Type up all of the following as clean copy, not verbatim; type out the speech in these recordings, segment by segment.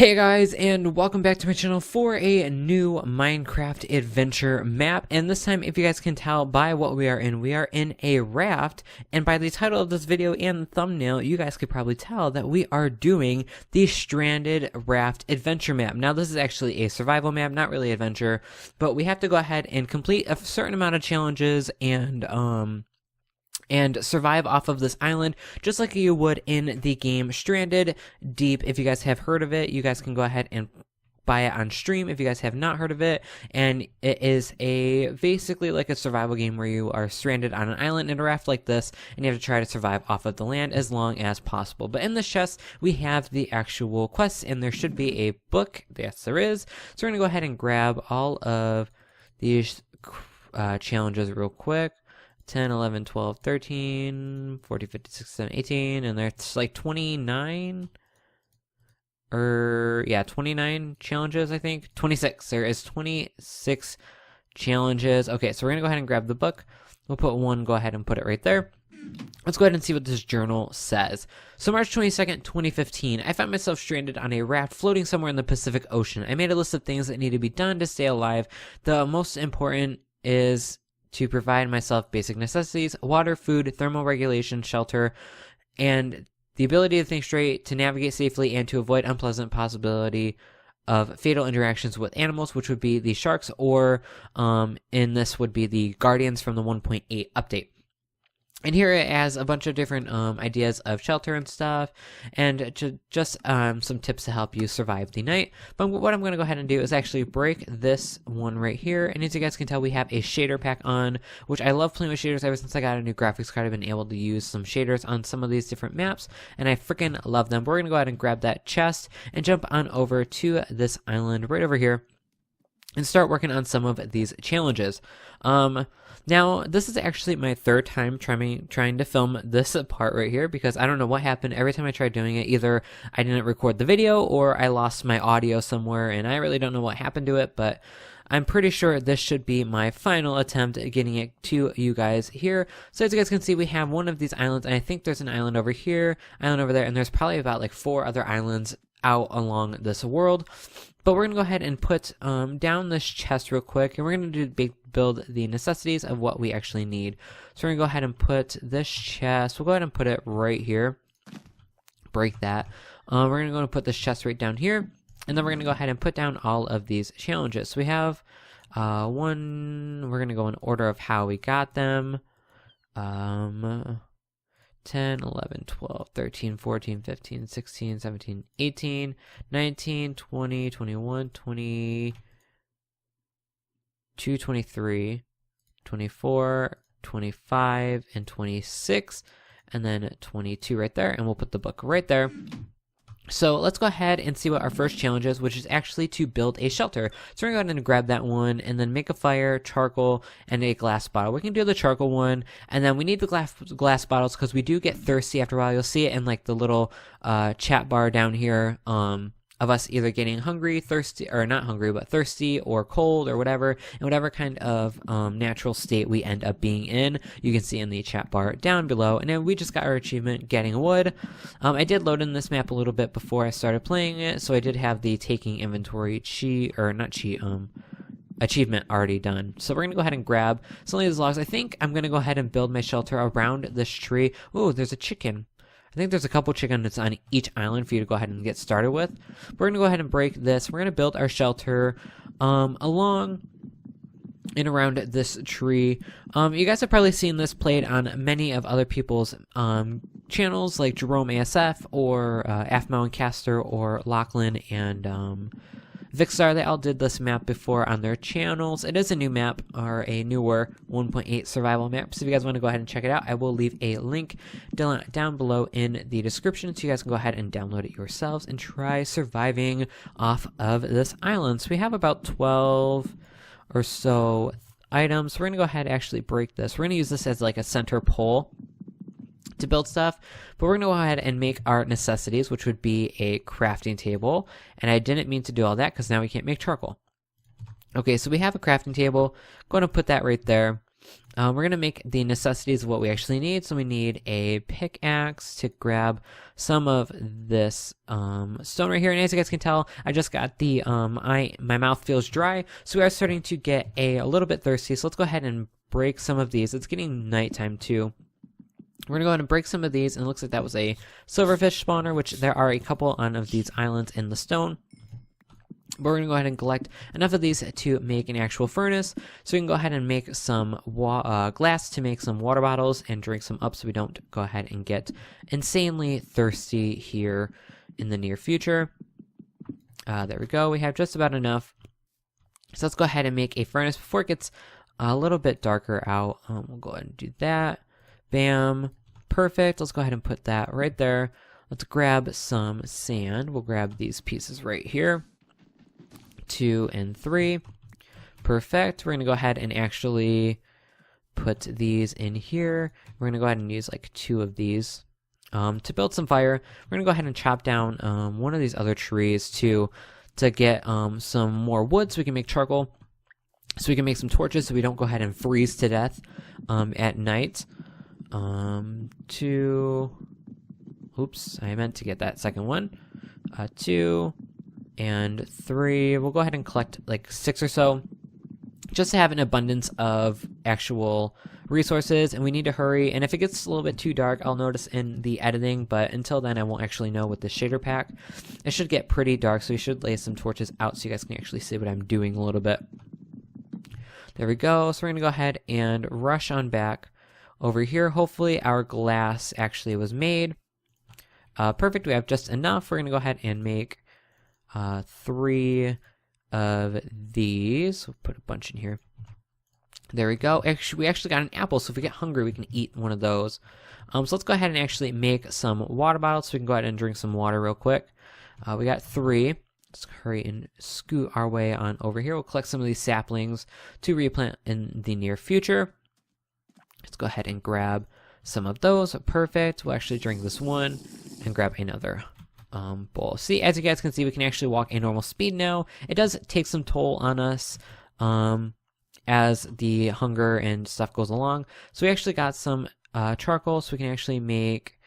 Hey guys, and welcome back to my channel for a new Minecraft adventure map. And this time, if you guys can tell by what we are in a raft. And by the title of this video and the thumbnail, you guys could probably tell that we are doing the Stranded Raft adventure map. Now, this is actually a survival map, not really adventure, but we have to go ahead and complete a certain amount of challenges and survive off of this island, just like you would in the game Stranded Deep. If you guys have heard of it, you guys can go ahead and buy it on stream if you guys have not heard of it. And it is basically like a survival game where you are stranded on an island in a raft like this, and you have to try to survive off of the land as long as possible. But in this chest, we have the actual quests, and there should be a book. Yes, there is. So we're going to go ahead and grab all of these challenges real quick. 10, 11, 12, 13, 14, 15, 16, 17, 18, and there's like 29, 29 challenges, I think. 26, there is 26 challenges. Okay, so we're gonna go ahead and grab the book. We'll put one, go ahead and put it right there. Let's go ahead and see what this journal says. So March 22nd, 2015, I found myself stranded on a raft floating somewhere in the Pacific Ocean. I made a list of things that need to be done to stay alive. The most important is to provide myself basic necessities: water, food, thermal regulation, shelter, and the ability to think straight, to navigate safely, and to avoid unpleasant possibility of fatal interactions with animals, which would be the sharks, or in this would be the Gaurdians from the 1.8 update. And here it has a bunch of different ideas of shelter and stuff, and just some tips to help you survive the night. But what I'm going to go ahead and do is actually break this one right here. And as you guys can tell, we have a shader pack on, which I love playing with shaders. Ever since I got a new graphics card, I've been able to use some shaders on some of these different maps, and I freaking love them. But we're going to go ahead and grab that chest and jump on over to this island right over here and start working on some of these challenges. Now, this is actually my third time trying to film this part right here, because I don't know what happened. Every time I tried doing it, either I didn't record the video or I lost my audio somewhere, and I really don't know what happened to it, but I'm pretty sure this should be my final attempt at getting it to you guys here. So as you guys can see, we have one of these islands, and I think there's an island over here, island over there, and there's probably about like 4 other islands out along this world. But we're going to go ahead and put down this chest real quick, and we're going to build the necessities of what we actually need. So we're going to go ahead and put this chest, we'll go ahead and put it right here. Break that. We're going to go and put this chest right down here, and then we're going to go ahead and put down all of these challenges. So we have one, we're going to go in order of how we got them. 10, 11, 12, 13, 14, 15, 16, 17, 18, 19, 20, 21, 22, 23, 24, 25, and 26, and then 22 right there, and we'll put the book right there. So let's go ahead and see what our first challenge is, which is actually to build a shelter. So we're going to go ahead and grab that one, and then make a fire, charcoal, and a glass bottle. We can do the charcoal one, and then we need the glass bottles because we do get thirsty after a while. You'll see it in like the little chat bar down here of us either getting hungry, thirsty, or not hungry, but thirsty or cold or whatever, and whatever kind of natural state we end up being in, you can see in the chat bar down below. And then we just got our achievement, getting wood. I did load in this map a little bit before I started playing it, so I did have the taking inventory achievement already done. So we're gonna go ahead and grab some of these logs. I think I'm gonna go ahead and build my shelter around this tree. Ooh, there's a chicken. I think there's a couple chickens on each island for you to go ahead and get started with. We're going to go ahead and break this. We're going to build our shelter along and around this tree. You guys have probably seen this played on many of other people's channels, like Jerome ASF or Afmo and Caster or Lachlan and Vixar. They all did this map before on their channels. It is a new map, or a newer 1.8 survival map. So if you guys want to go ahead and check it out, I will leave a link down below in the description, so you guys can go ahead and download it yourselves and try surviving off of this island. So we have about 12 or so items. We're going to go ahead and actually break this. We're going to use this as like a center pole to build stuff, but we're going to go ahead and make our necessities, which would be a crafting table. And I didn't mean to do all that because now we can't make charcoal. Okay, so we have a crafting table. Going to put that right there. we're going to make the necessities of what we actually need. So we need a pickaxe to grab some of this stone right here. And as you guys can tell, I just got the, my mouth feels dry. So we are starting to get a little bit thirsty. So let's go ahead and break some of these. It's getting nighttime too. We're going to go ahead and break some of these. And it looks like that was a silverfish spawner, which there are a couple on of these islands in the stone. But we're going to go ahead and collect enough of these to make an actual furnace. So we can go ahead and make some glass to make some water bottles and drink some up so we don't go ahead and get insanely thirsty here in the near future. There we go. We have just about enough. So let's go ahead and make a furnace before it gets a little bit darker out. We'll go ahead and do that. Bam. Perfect. Let's go ahead and put that right there. Let's grab some sand. We'll grab these pieces right here. 2 and 3. Perfect. We're going to go ahead and actually put these in here. We're going to go ahead and use like 2 of these to build some fire. We're going to go ahead and chop down one of these other trees to get some more wood so we can make charcoal. So we can make some torches so we don't go ahead and freeze to death at night. Oops, I meant to get that second one. 2 and 3. We'll go ahead and collect like 6 or so just to have an abundance of actual resources, and we need to hurry. And if it gets a little bit too dark, I'll notice in the editing, but until then I won't actually know with the shader pack. It should get pretty dark, so we should lay some torches out so you guys can actually see what I'm doing a little bit. There we go. So we're gonna go ahead and rush on back over here. Hopefully our glass actually was made. Perfect, we have just enough. We're gonna go ahead and make 3 of these. We'll put a bunch in here. There we go. We actually got an apple, so if we get hungry, we can eat one of those. So let's go ahead and actually make some water bottles so we can go ahead and drink some water real quick. We got 3. Let's hurry and scoot our way on over here. We'll collect some of these saplings to replant in the near future. Let's go ahead and grab some of those. Perfect. We'll actually drink this one and grab another bowl. See, as you guys can see, we can actually walk a normal speed now. It does take some toll on us as the hunger and stuff goes along. So we actually got some charcoal, so we can actually make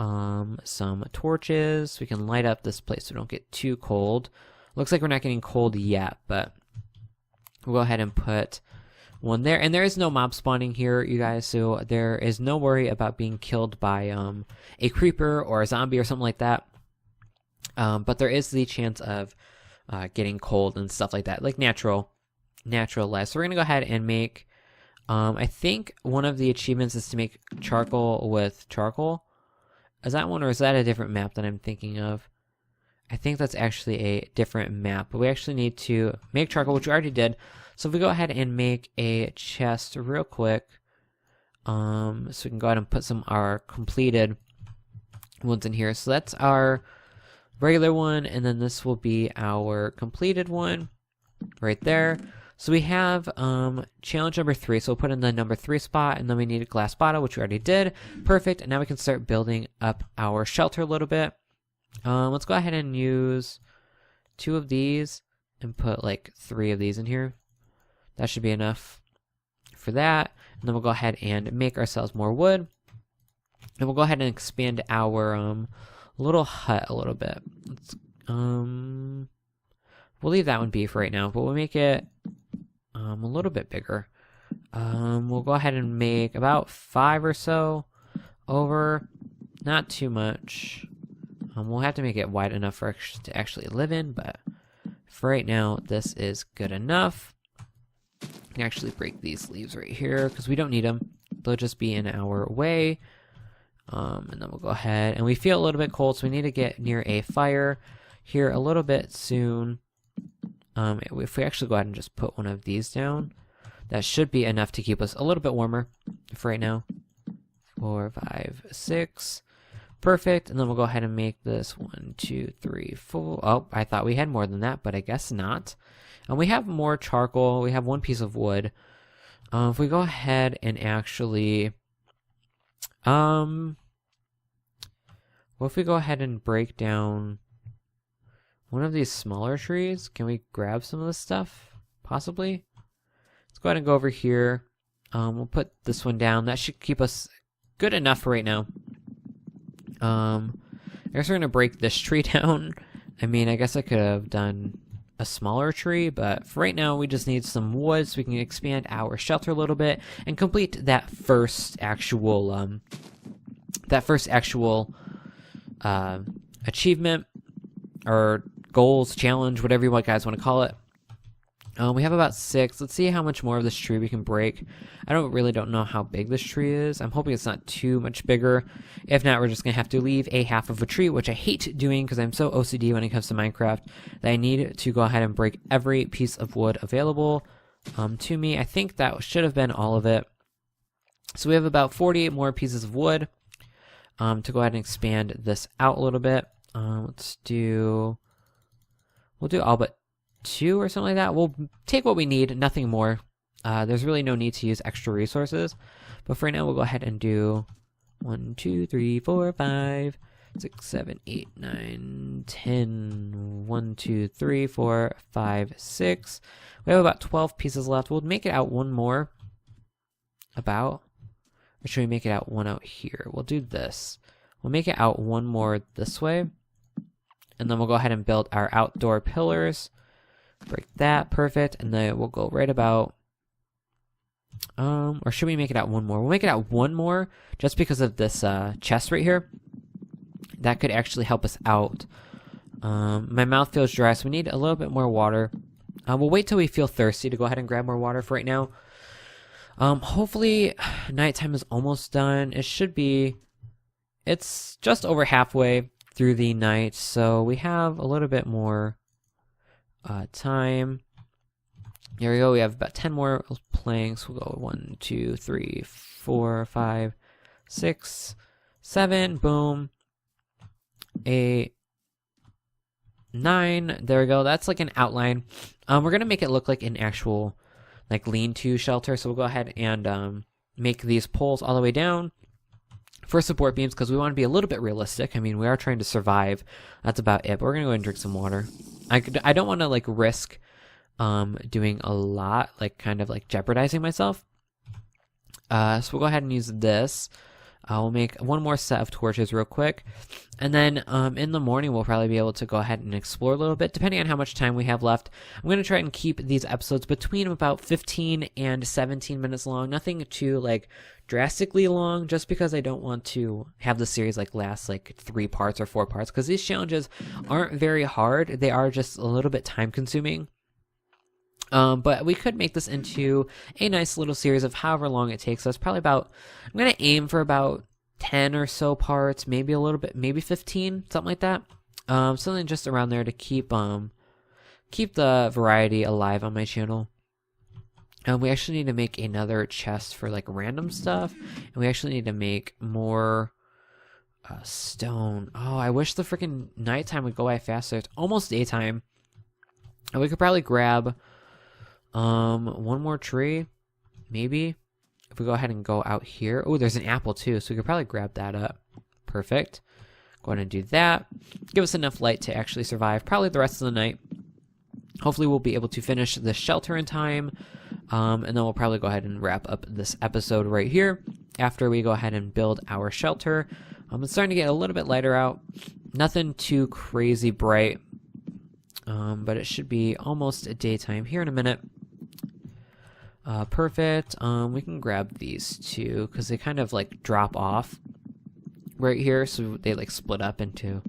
some torches. We can light up this place so we don't get too cold. Looks like we're not getting cold yet, but we'll go ahead and put one there. And there is no mob spawning here, you guys, so there is no worry about being killed by a creeper or a zombie or something like that. But there is the chance of getting cold and stuff like that, like natural life. So we're gonna go ahead and make I think one of the achievements is to make charcoal with charcoal. Is that one, or is that a different map that I'm thinking of? I think that's actually a different map, but we actually need to make charcoal, which we already did. So if we go ahead and make a chest real quick, so we can go ahead and put some of our completed ones in here. So that's our regular one, and then this will be our completed one right there. So we have challenge number 3, so we'll put in the number 3 spot, and then we need a glass bottle, which we already did. Perfect, and now we can start building up our shelter a little bit. Let's go ahead and use 2 of these and put like 3 of these in here. That should be enough for that. And then we'll go ahead and make ourselves more wood. And we'll go ahead and expand our little hut a little bit. Let's, we'll leave that one be for right now, but we'll make it a little bit bigger. We'll go ahead and make about 5 or so over. Not too much. We'll have to make it wide enough for us to actually live in, but for right now, this is good enough. We can actually break these leaves right here because we don't need them. They'll just be in our way. And then we'll go ahead, and we feel a little bit cold, so we need to get near a fire here a little bit soon. If we actually go ahead and just put one of these down, that should be enough to keep us a little bit warmer for right now. 4, 5, 6. Perfect. And then we'll go ahead and make this 1, 2, 3, 4. Oh, I thought we had more than that, but I guess not. And we have more charcoal. We have 1 piece of wood. If we go ahead and actually, what if we go ahead and break down one of these smaller trees? Can we grab some of this stuff? Possibly. Let's go ahead and go over here. We'll put this one down. That should keep us good enough for right now. I guess we're gonna break this tree down. I mean, I guess I could have done a smaller tree, but for right now, we just need some wood so we can expand our shelter a little bit and complete that first actual achievement or goals, challenge, whatever you guys want to call it. We have about 6. Let's see how much more of this tree we can break. I don't know how big this tree is. I'm hoping it's not too much bigger. If not, we're just going to have to leave a half of a tree, which I hate doing because I'm so OCD when it comes to Minecraft that I need to go ahead and break every piece of wood available to me. I think that should have been all of it. So we have about 48 more pieces of wood to go ahead and expand this out a little bit. We'll do all but 2 or something like that. We'll take what we need, nothing more. There's really no need to use extra resources, but for now we'll go ahead and do 1, 2, 3, 4, 5, 6, 7, 8, 9, 10. 1, 2, 3, 4, 5, 6. We have about 12 pieces left. We'll make it out one more. Or should we make it out one out here? We'll do this. We'll make it out one more this way, and then we'll go ahead and build our outdoor pillars. Break that, perfect, and then we'll go right about, or should we make it out one more? We'll make it out one more just because of this chest right here. That could actually help us out. My mouth feels dry, so we need a little bit more water. We'll wait till we feel thirsty to go ahead and grab more water for right now. Hopefully nighttime is almost done. It's just over halfway through the night, so we have a little bit more time. There we go. We have about 10 more planks. We'll go 1, 2, 3, 4, 5, 6, 7. Boom. 8, 9. There we go. That's like an outline. We're gonna make it look like an actual like lean-to shelter. So we'll go ahead and make these poles all the way down for support beams because we want to be a little bit realistic. I mean, we are trying to survive. That's about it. But we're gonna go and drink some water. I don't want to like risk doing a lot, like kind of like jeopardizing myself. So we'll go ahead and use this. We'll make one more set of torches real quick, and then in the morning we'll probably be able to go ahead and explore a little bit depending on how much time we have left. I'm going to try and keep these episodes between about 15 and 17 minutes long, nothing too like drastically long, just because I don't want to have the series like last like 3 parts or 4 parts, because these challenges aren't very hard. They are just a little bit time consuming. But we could make this into a nice little series of however long it takes us. Probably about, I'm going to aim for about 10 or so parts, maybe a little bit, maybe 15, something like that. Something just around there to keep the variety alive on my channel. We actually need to make another chest for like random stuff, and we actually need to make more stone. Oh, I wish the freaking nighttime would go by faster. It's almost daytime. And we could probably grab one more tree, maybe. If we go ahead and go out here. Oh, there's an apple too, so we could probably grab that up. Perfect. Go ahead and do that. Give us enough light to actually survive probably the rest of the night. Hopefully we'll be able to finish the shelter in time. And then we'll probably go ahead and wrap up this episode right here after we go ahead and build our shelter. It's starting to get a little bit lighter out. Nothing too crazy bright. But it should be almost daytime here in a minute. Perfect. We can grab these two because they kind of like drop off right here, so they like split up into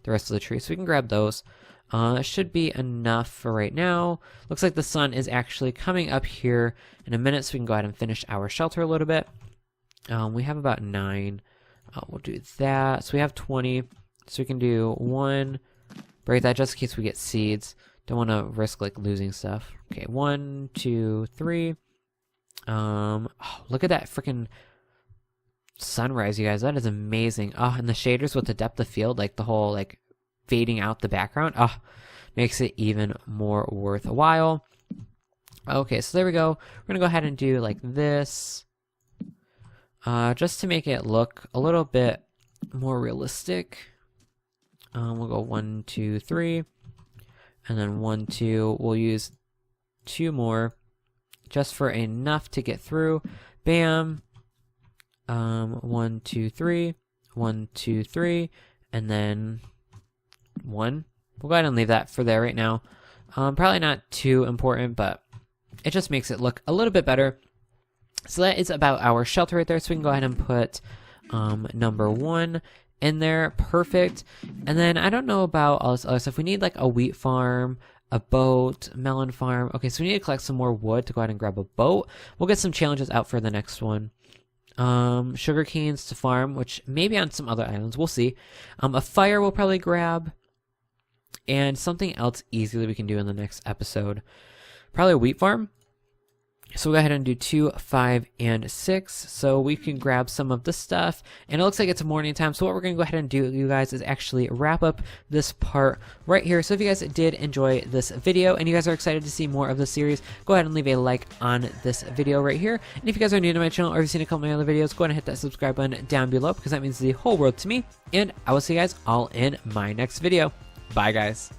the rest of the tree. So we can grab those. That should be enough for right now. Looks like the sun is actually coming up here in a minute, so we can go ahead and finish our shelter a little bit. We have about 9. We'll do that. So we have 20. So we can do 1. Break that just in case we get seeds. Don't want to risk like losing stuff. Okay, 1, 2, 3. Oh, look at that freaking sunrise, you guys. That is amazing. Oh, and the shaders with the depth of field, like the whole like fading out the background. Oh, makes it even more worthwhile. Okay, so there we go. We're gonna go ahead and do like this, just to make it look a little bit more realistic. We'll go 1, 2, 3, and then 1, 2. We'll use 2 more just for enough to get through. Bam. 1, 2, 3. 1, 2, 3. And then 1. We'll go ahead and leave that for there right now. Probably not too important, but it just makes it look a little bit better. So that is about our shelter right there. So we can go ahead and put number 1 in there. Perfect. And then I don't know about all this other stuff. We need like a wheat farm, a boat, melon farm. Okay, so we need to collect some more wood to go ahead and grab a boat. We'll get some challenges out for the next one. Sugar canes to farm, which maybe on some other islands. We'll see. A fire we'll probably grab. And something else easy that we can do in the next episode. Probably a wheat farm. So we'll go ahead and do 2, 5, and 6. So we can grab some of the stuff. And it looks like it's morning time. So what we're going to go ahead and do, you guys, is actually wrap up this part right here. So if you guys did enjoy this video and you guys are excited to see more of the series, go ahead and leave a like on this video right here. And if you guys are new to my channel or if you've seen a couple of my other videos, go ahead and hit that subscribe button down below because that means the whole world to me. And I will see you guys all in my next video. Bye, guys.